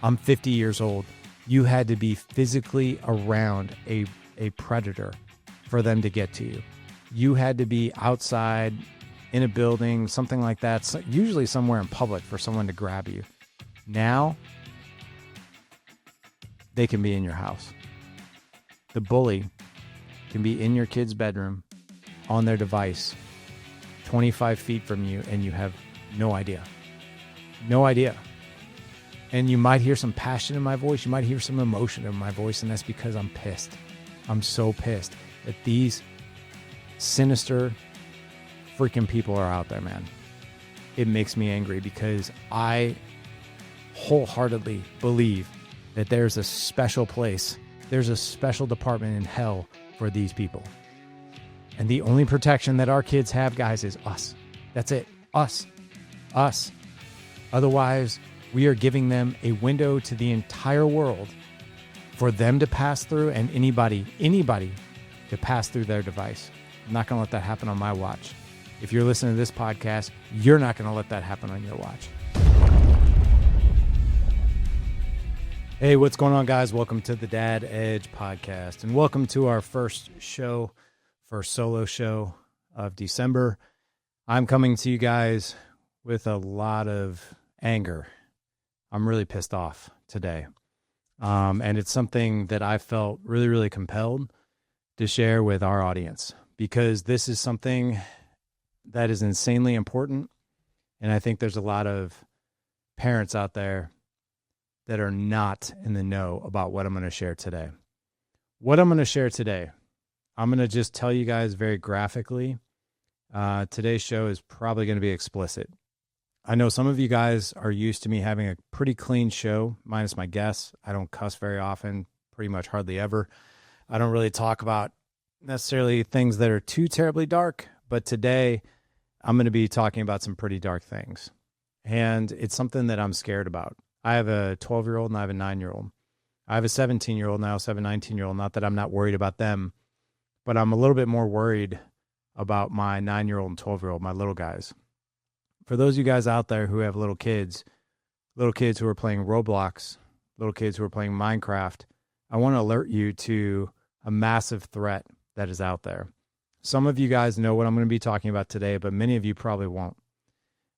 I'm 50 years old. You had to be physically around a predator for them to get to you. You had to be outside in a building, something like that, so usually somewhere in public for someone to grab you. Now, they can be in your house. The bully can be in your kid's bedroom on their device 25 feet from you, and you have no idea. No idea. And you might hear some passion in my voice. You might hear some emotion in my voice, and that's because I'm pissed. I'm so pissed that these sinister freaking people are out there, man. It makes me angry because I wholeheartedly believe that there's a special place, there's a special department in hell for these people. And the only protection that our kids have, guys, is us. That's it. Us. Otherwise, we are giving them a window to the entire world for them to pass through, and anybody to pass through their device. I'm not going to let that happen on my watch. If you're listening to this podcast, you're not going to let that happen on your watch. Hey, what's going on, guys? Welcome to the Dad Edge podcast, and welcome to our first solo show of December. I'm coming to you guys with a lot of anger. I'm really pissed off today. And it's something that I felt really, really compelled to share with our audience, because this is something that is insanely important. And I think there's a lot of parents out there that are not in the know about what I'm going to share today. What I'm going to share today, I'm going to just tell you guys very graphically. Today's show is probably going to be explicit. I know some of you guys are used to me having a pretty clean show, minus my guests. I don't cuss very often, pretty much hardly ever. I don't really talk about necessarily things that are too terribly dark, but today I'm going to be talking about some pretty dark things. And it's something that I'm scared about. I have a 12-year-old and I have a 9-year-old. I have a 17-year-old now, so I have a 19-year-old. Not that I'm not worried about them, but I'm a little bit more worried about my 9-year-old and 12-year-old, my little guys. For those of you guys out there who have little kids who are playing Roblox, little kids who are playing Minecraft, I want to alert you to a massive threat that is out there. Some of you guys know what I'm going to be talking about today, but many of you probably won't.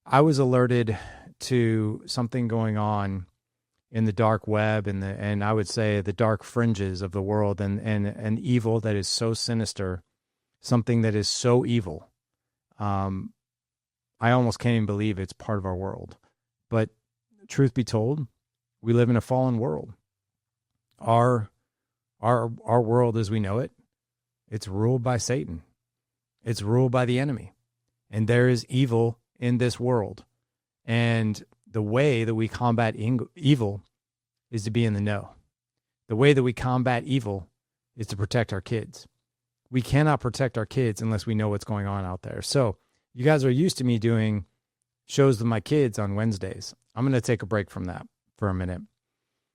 I was alerted to something going on in the dark web and I would say the dark fringes of the world, and an evil that is so sinister, something that is so evil. I almost can't even believe it's part of our world. But truth be told, we live in a fallen world. Our world as we know it, it's ruled by Satan. It's ruled by the enemy. And there is evil in this world. And the way that we combat evil is to be in the know. The way that we combat evil is to protect our kids. We cannot protect our kids unless we know what's going on out there. So you guys are used to me doing shows with my kids on Wednesdays. I'm going to take a break from that for a minute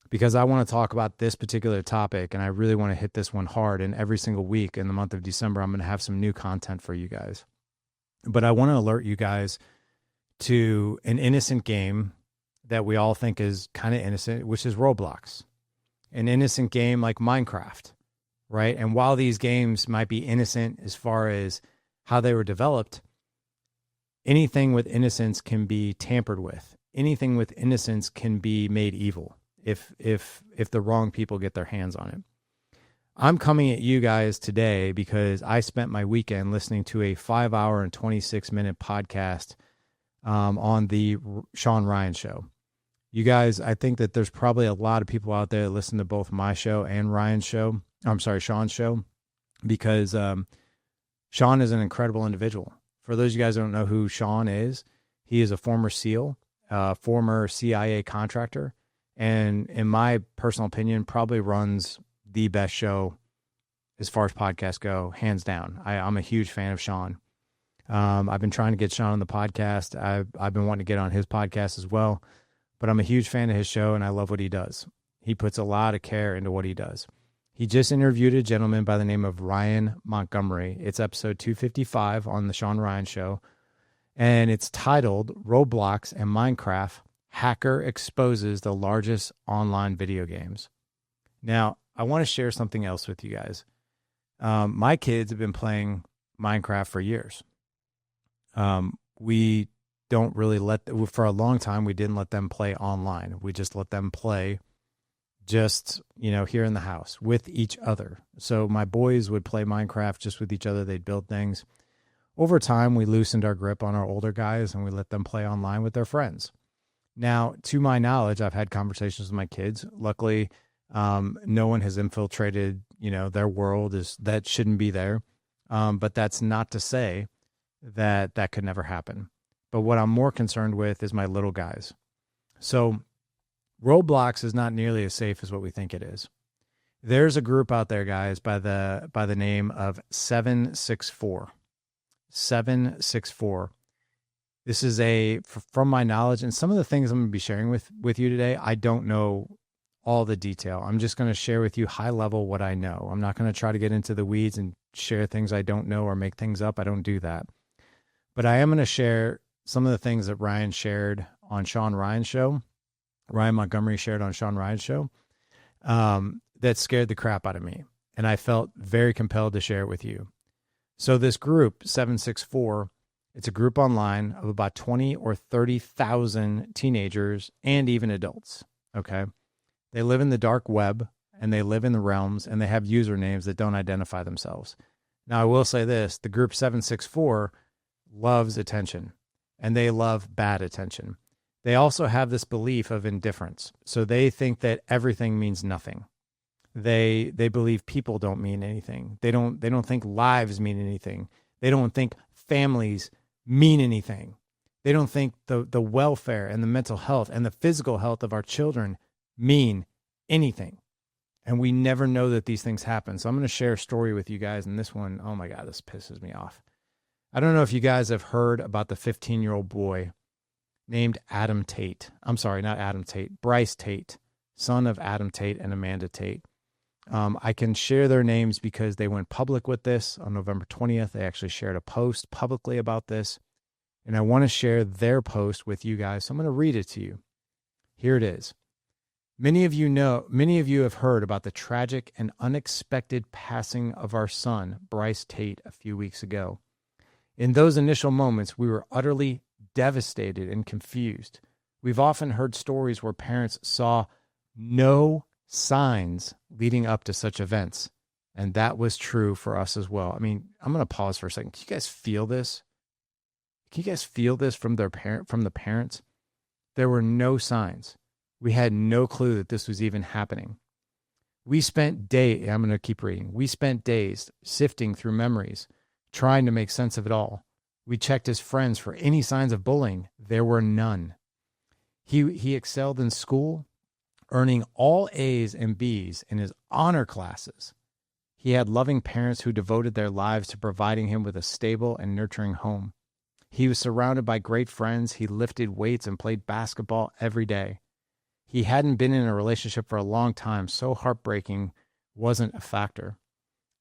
because I want to talk about this particular topic, and I really want to hit this one hard. And every single week in the month of December, I'm going to have some new content for you guys. But I want to alert you guys to an innocent game that we all think is kind of innocent, which is Roblox. An innocent game like Minecraft, right? And while these games might be innocent as far as how they were developed, anything with innocence can be tampered with. Anything with innocence can be made evil if the wrong people get their hands on it. I'm coming at you guys today because I spent my weekend listening to a 5-hour and 26-minute podcast on the Sean Ryan show. You guys, I think that there's probably a lot of people out there that listen to both my show and Ryan's show. Sean's show, because Sean is an incredible individual. For those of you guys who don't know who Sean is, he is a former SEAL, former CIA contractor, and in my personal opinion, probably runs the best show as far as podcasts go, hands down. I'm a huge fan of Sean. I've been trying to get Sean on the podcast. I've been wanting to get on his podcast as well, but I'm a huge fan of his show, and I love what he does. He puts a lot of care into what he does. He just interviewed a gentleman by the name of Ryan Montgomery. It's episode 255 on the Sean Ryan show, and it's titled Roblox and Minecraft, Hacker exposes the largest online video games. Now, I want to share something else with you guys. My kids have been playing Minecraft for years. We don't really for a long time, we didn't let them play online. We just let them play just, here in the house with each other. So my boys would play Minecraft just with each other. They'd build things. Over time, we loosened our grip on our older guys and we let them play online with their friends. Now, to my knowledge, I've had conversations with my kids. Luckily, no one has infiltrated, their world that shouldn't be there. But that's not to say that could never happen. But what I'm more concerned with is my little guys. So Roblox is not nearly as safe as what we think it is. There's a group out there, guys, by the name of 764. 764. This is from my knowledge, and some of the things I'm going to be sharing with you today, I don't know all the detail. I'm just going to share with you high level what I know. I'm not going to try to get into the weeds and share things I don't know or make things up. I don't do that. But I am going to share some of the things that Ryan shared on Sean Ryan's show. Ryan Montgomery shared on Sean Ryan's show, that scared the crap out of me. And I felt very compelled to share it with you. So this group, 764, it's a group online of about 20 or 30,000 teenagers and even adults. Okay. They live in the dark web and they live in the realms and they have usernames that don't identify themselves. Now, I will say this, the group 764 loves attention and they love bad attention. They also have this belief of indifference. So they think that everything means nothing. They believe people don't mean anything. They don't think lives mean anything. They don't think families mean anything. They don't think the welfare and the mental health and the physical health of our children mean anything. And we never know that these things happen. So I'm going to share a story with you guys. And this one, oh my God, this pisses me off. I don't know if you guys have heard about the 15-year-old boy named Adam Tate. I'm sorry, not Adam Tate, Bryce Tate, son of Adam Tate and Amanda Tate. I can share their names because they went public with this on November 20th. They actually shared a post publicly about this. And I want to share their post with you guys. So I'm going to read it to you. Here it is. Many of you have heard about the tragic and unexpected passing of our son, Bryce Tate, a few weeks ago. In those initial moments, we were utterly devastated and confused. We've often heard stories where parents saw no signs leading up to such events, and that was true for us as well. I mean, I'm going to pause for a second. Can you guys feel this? Can you guys feel this from the parents? There were no signs. We had no clue that this was even happening. We spent days, I'm going to keep reading. We spent days sifting through memories, trying to make sense of it all. We checked his friends for any signs of bullying. There were none. He excelled in school, earning all A's and B's in his honor classes. He had loving parents who devoted their lives to providing him with a stable and nurturing home. He was surrounded by great friends. He lifted weights and played basketball every day. He hadn't been in a relationship for a long time, so heartbreaking wasn't a factor.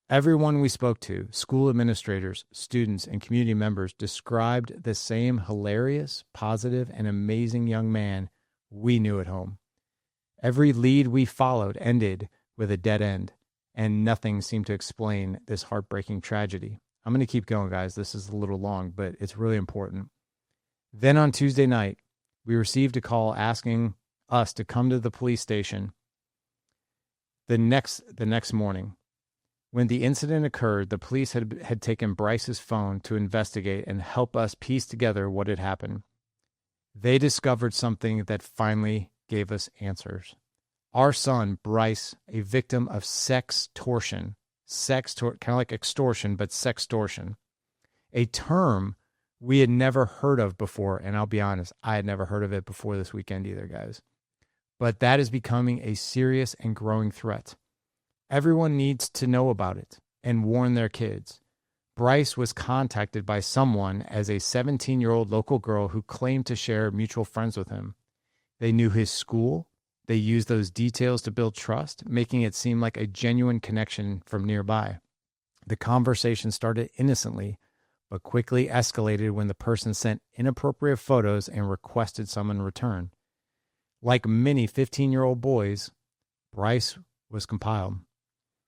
Everyone we spoke to, school administrators, students, and community members, described the same hilarious, positive, and amazing young man we knew at home. Every lead we followed ended with a dead end, and nothing seemed to explain this heartbreaking tragedy. I'm going to keep going, guys. This is a little long, but it's really important. Then on Tuesday night, we received a call asking us to come to the police station the next morning. When the incident occurred, the police had taken Bryce's phone to investigate and help us piece together what had happened. They discovered something that finally gave us answers. Our son, Bryce, a victim of sextortion, kind of like extortion, but sextortion, a term we had never heard of before. And I'll be honest, I had never heard of it before this weekend either, guys. But that is becoming a serious and growing threat. Everyone needs to know about it and warn their kids. Bryce was contacted by someone as a 17-year-old local girl who claimed to share mutual friends with him. They knew his school. They used those details to build trust, making it seem like a genuine connection from nearby. The conversation started innocently, but quickly escalated when the person sent inappropriate photos and requested some in return. Like many 15-year-old boys, Bryce was compiled.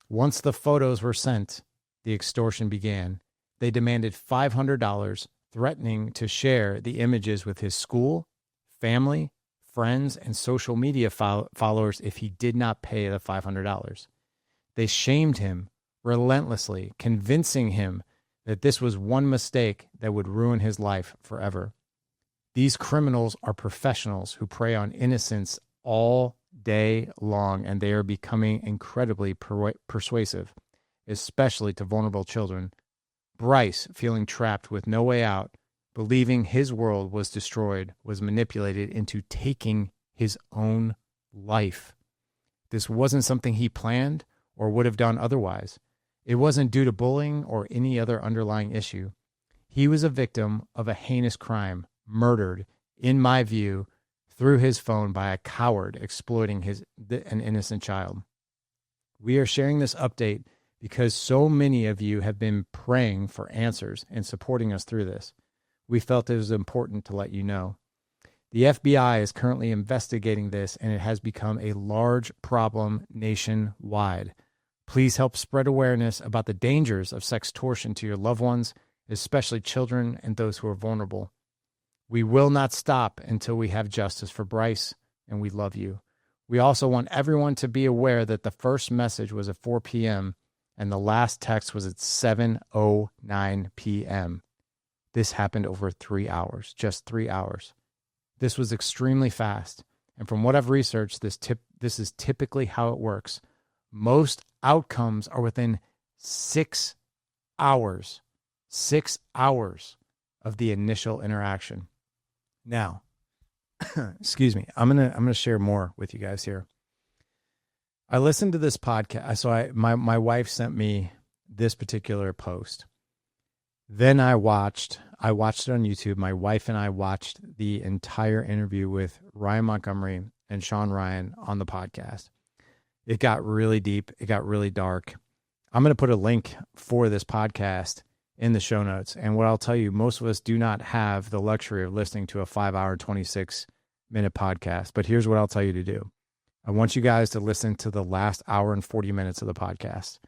Once the photos were sent, the extortion began. They demanded $500, threatening to share the images with his school, family, friends, and social media followers if he did not pay the $500. They shamed him relentlessly, convincing him that this was one mistake that would ruin his life forever. These criminals are professionals who prey on innocents all day long, and they are becoming incredibly persuasive, especially to vulnerable children. Bryce, feeling trapped with no way out, believing his world was destroyed, was manipulated into taking his own life. This wasn't something he planned or would have done otherwise. It wasn't due to bullying or any other underlying issue. He was a victim of a heinous crime, murdered, in my view, through his phone by a coward exploiting an innocent child. We are sharing this update because so many of you have been praying for answers and supporting us through this. We felt it was important to let you know. The FBI is currently investigating this, and it has become a large problem nationwide. Please help spread awareness about the dangers of sextortion to your loved ones, especially children and those who are vulnerable. We will not stop until we have justice for Bryce, and we love you. We also want everyone to be aware that the first message was at 4 p.m. and the last text was at 7:09 p.m. This happened over 3 hours, just 3 hours. This was extremely fast, and from what I've researched, this is typically how it works. Most outcomes are within 6 hours. 6 hours of the initial interaction. Now, excuse me, I'm gonna share more with you guys here. I listened to this podcast. So my wife sent me this particular post. Then I watched it on YouTube. My wife and I watched the entire interview with Ryan Montgomery and Sean Ryan on the podcast. It got really deep. It got really dark. I'm going to put a link for this podcast in the show notes. And what I'll tell you, most of us do not have the luxury of listening to a 5-hour, 26-minute podcast. But here's what I'll tell you to do. I want you guys to listen to the last hour and 40 minutes of the podcast.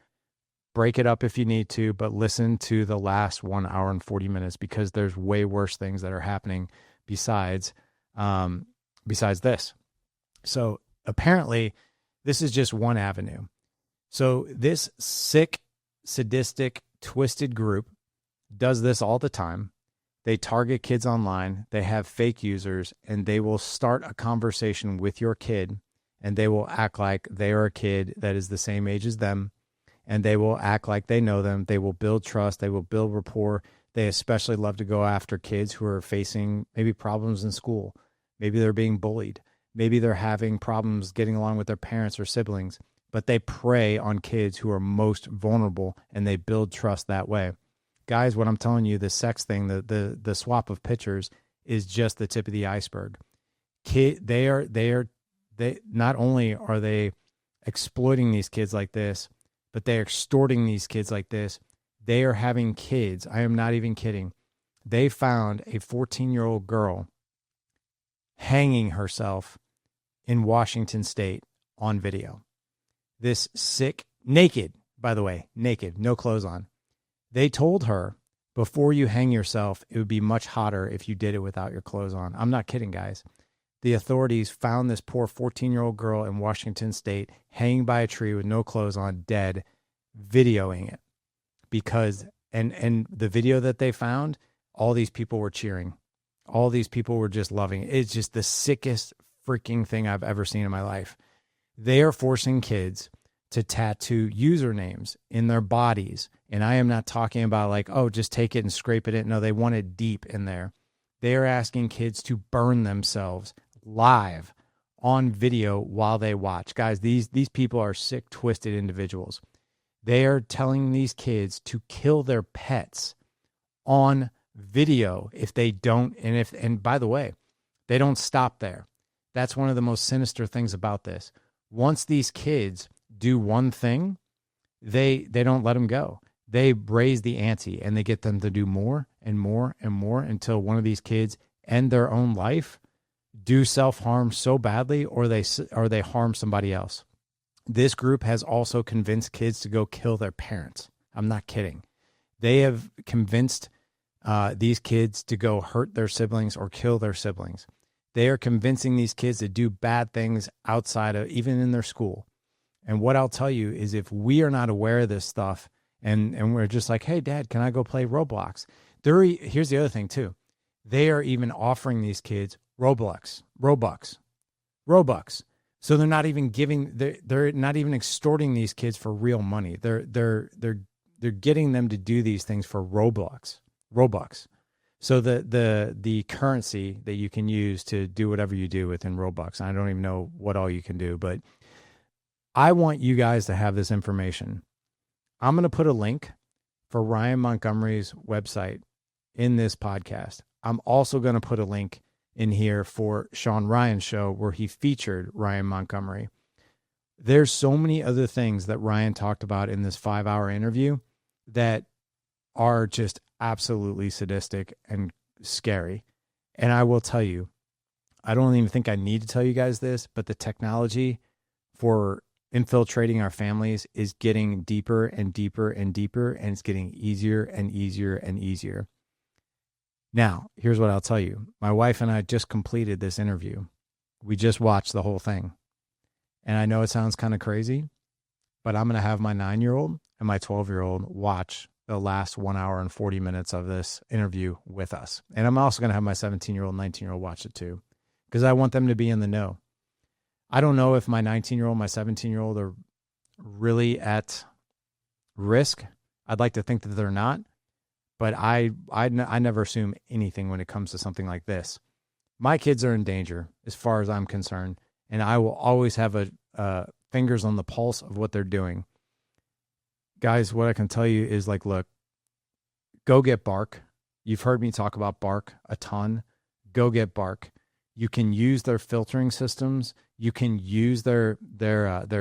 Break it up if you need to, but listen to the last 1 hour and 40 minutes because there's way worse things that are happening besides this. So apparently, this is just one avenue. So this sick, sadistic, twisted group does this all the time. They target kids online. They have fake users, and they will start a conversation with your kid, and they will act like they are a kid that is the same age as them, and they will act like they know them. They will build trust. They will build rapport. They especially love to go after kids who are facing maybe problems in school. Maybe they're being bullied. Maybe they're having problems getting along with their parents or siblings, but they prey on kids who are most vulnerable, and they build trust that way. Guys, what I'm telling you, the sex thing, the swap of pictures is just the tip of the iceberg. They not only are they exploiting these kids like this, but they're extorting these kids like this. They are having kids. I am not even kidding. They found a 14-year-old girl hanging herself in Washington State on video. This sick, naked, by the way, naked, no clothes on. They told her, before you hang yourself, it would be much hotter if you did it without your clothes on. I'm not kidding, guys. The authorities found this poor 14-year-old girl in Washington State hanging by a tree with no clothes on, dead, videoing it. Because, and the video that they found, all these people were cheering. All these people were just loving it. It's just the sickest freaking thing I've ever seen in my life. They are forcing kids to tattoo usernames in their bodies. And I am not talking about like, oh, just take it and scrape it in. No, they want it deep in there. They are asking kids to burn themselves live on video while they watch. Guys, these people are sick, twisted individuals. They are telling these kids to kill their pets on video if they don't. And by the way, they don't stop there. That's one of the most sinister things about this. Once these kids do one thing, they don't let them go. They raise the ante and they get them to do more and more and more until one of these kids end their own life. do self-harm so badly, or they harm somebody else. This group has also convinced kids to go kill their parents. I'm not kidding. They have convinced these kids to go hurt their siblings or kill their siblings. They are convincing these kids to do bad things outside of, even in their school. And what I'll tell you is, if we are not aware of this stuff, and we're just like, hey, Dad, can I go play Roblox? Here's the other thing too. They are even offering these kids Robux. So they're not even they're not even extorting these kids for real money. They're getting them to do these things for Robux. So the currency that you can use to do whatever you do within Roblox. I don't even know what all you can do, but I want you guys to have this information. I'm going to put a link for Ryan Montgomery's website in this podcast. I'm also going to put a link in here for Sean Ryan's show where he featured Ryan Montgomery. There's so many other things that Ryan talked about in this 5-hour interview that are just absolutely sadistic and scary. And I will tell you, I don't even think I need to tell you guys this, but the technology for infiltrating our families is getting deeper and deeper and deeper, and it's getting easier and easier and easier. Now, here's what I'll tell you. My wife and I just completed this interview. We just watched the whole thing. And I know it sounds kind of crazy, but I'm going to have my 9-year-old and my 12-year-old watch the last 1 hour and 40 minutes of this interview with us. And I'm also going to have my 17-year-old, 19-year-old watch it too, because I want them to be in the know. I don't know if my 19-year-old, my 17-year-old are really at risk. I'd like to think that they're not, but I never assume anything when it comes to something like this. My kids are in danger as far as I'm concerned, and I will always have fingers on the pulse of what they're doing. Guys, what I can tell you is, like, look, go get Bark. You've heard me talk about Bark a ton. Go get Bark. You can use their filtering systems. You can use their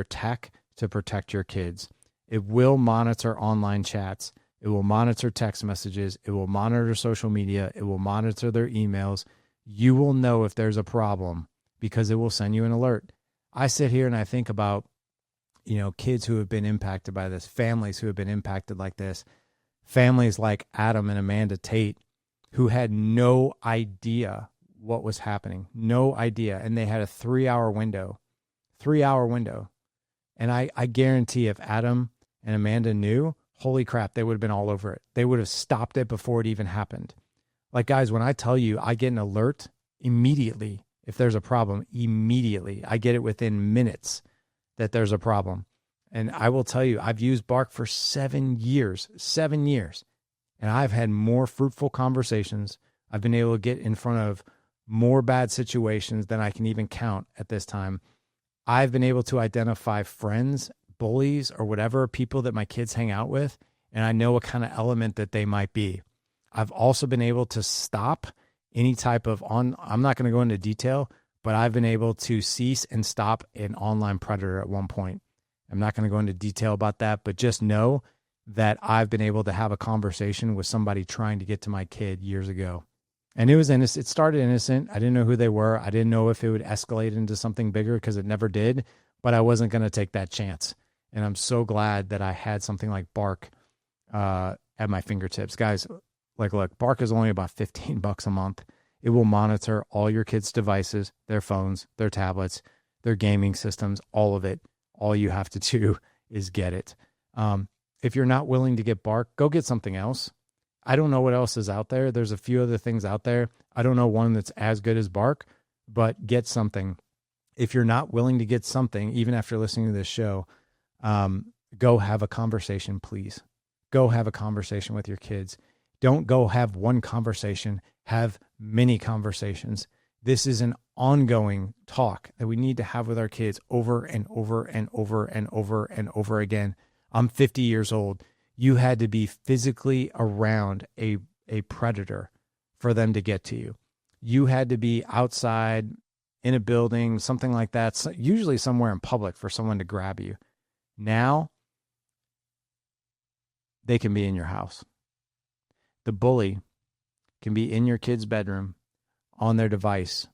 tech to protect your kids. It will monitor online chats. It will monitor text messages. It will monitor social media. It will monitor their emails. You will know if there's a problem because it will send you an alert. I sit here and I think about, kids who have been impacted by this, families who have been impacted like this, families like Adam and Amanda Tate, who had no idea what was happening, no idea. And they had a 3-hour window. And I guarantee if Adam and Amanda knew, holy crap, they would have been all over it. They would have stopped it before it even happened. Like, guys, when I tell you I get an alert immediately, if there's a problem, immediately, I get it within minutes that there's a problem. And I will tell you, I've used Bark for 7 years, and I've had more fruitful conversations. I've been able to get in front of more bad situations than I can even count at this time. I've been able to identify friends, bullies, or whatever, people that my kids hang out with, and I know what kind of element that they might be. I've also been able to stop any type of I'm not going to go into detail, but I've been able to cease and stop an online predator at one point. I'm not going to go into detail about that, but just know that I've been able to have a conversation with somebody trying to get to my kid years ago. And it was innocent. It started innocent. I didn't know who they were. I didn't know if it would escalate into something bigger because it never did, but I wasn't going to take that chance. And I'm so glad that I had something like Bark at my fingertips. Guys, look, Bark is only about $15 a month. It will monitor all your kids' devices, their phones, their tablets, their gaming systems, all of it. All you have to do is get it. If you're not willing to get Bark, go get something else. I don't know what else is out there. There's a few other things out there. I don't know one that's as good as Bark, but get something. If you're not willing to get something, even after listening to this show, go have a conversation, please. Go have a conversation with your kids. Don't go have one conversation. Have many conversations. This is an ongoing talk that we need to have with our kids over and over and over and over and over again. I'm 50 years old. You had to be physically around a predator for them to get to you. You had to be outside in a building, something like that, usually somewhere in public for someone to grab you. Now, they can be in your house. The bully can be in your kid's bedroom on their device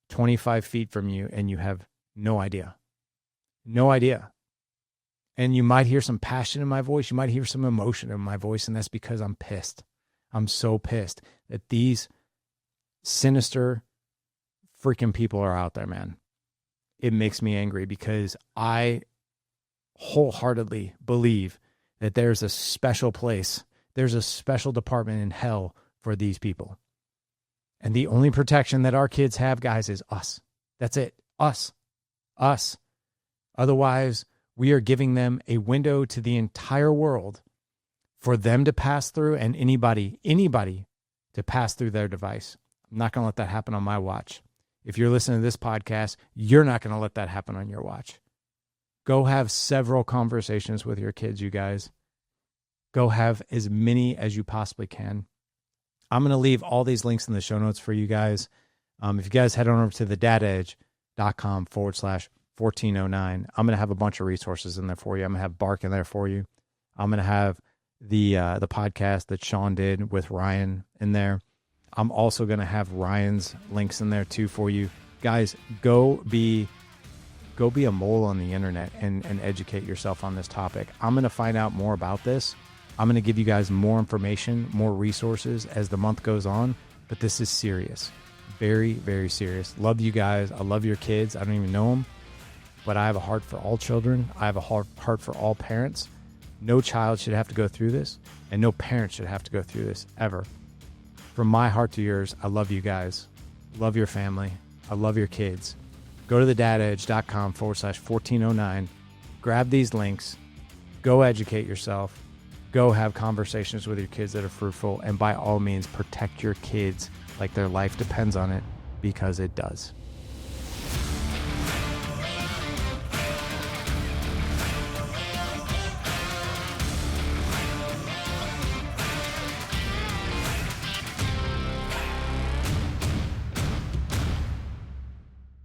25 feet from you and you have no idea. No idea. And you might hear some passion in my voice. You might hear some emotion in my voice. And that's because I'm pissed. I'm so pissed that these sinister freaking people are out there, man. It makes me angry because I wholeheartedly believe that there's a special place. There's a special department in hell for these people. And the only protection that our kids have, guys, is us. That's it. Us. Otherwise, we are giving them a window to the entire world for them to pass through and anybody to pass through their device. I'm not going to let that happen on my watch. If you're listening to this podcast, you're not going to let that happen on your watch. Go have several conversations with your kids, you guys. Go have as many as you possibly can. I'm going to leave all these links in the show notes for you guys. If you guys head on over to thedadedge.com/1409, I'm going to have a bunch of resources in there for you. I'm going to have Bark in there for you. I'm going to have the podcast that Sean did with Ryan in there. I'm also going to have Ryan's links in there too for you. Guys, go be a mole on the internet and educate yourself on this topic. I'm going to find out more about this. I'm going to give you guys more information, more resources as the month goes on, but this is serious. Very, very serious. Love you guys. I love your kids. I don't even know them, but I have a heart for all children. I have a heart for all parents. No child should have to go through this, and no parent should have to go through this ever. From my heart to yours, I love you guys. Love your family. I love your kids. Go to thedadedge.com/1409. Grab these links. Go educate yourself. Go have conversations with your kids that are fruitful. And by all means, protect your kids like their life depends on it, because it does.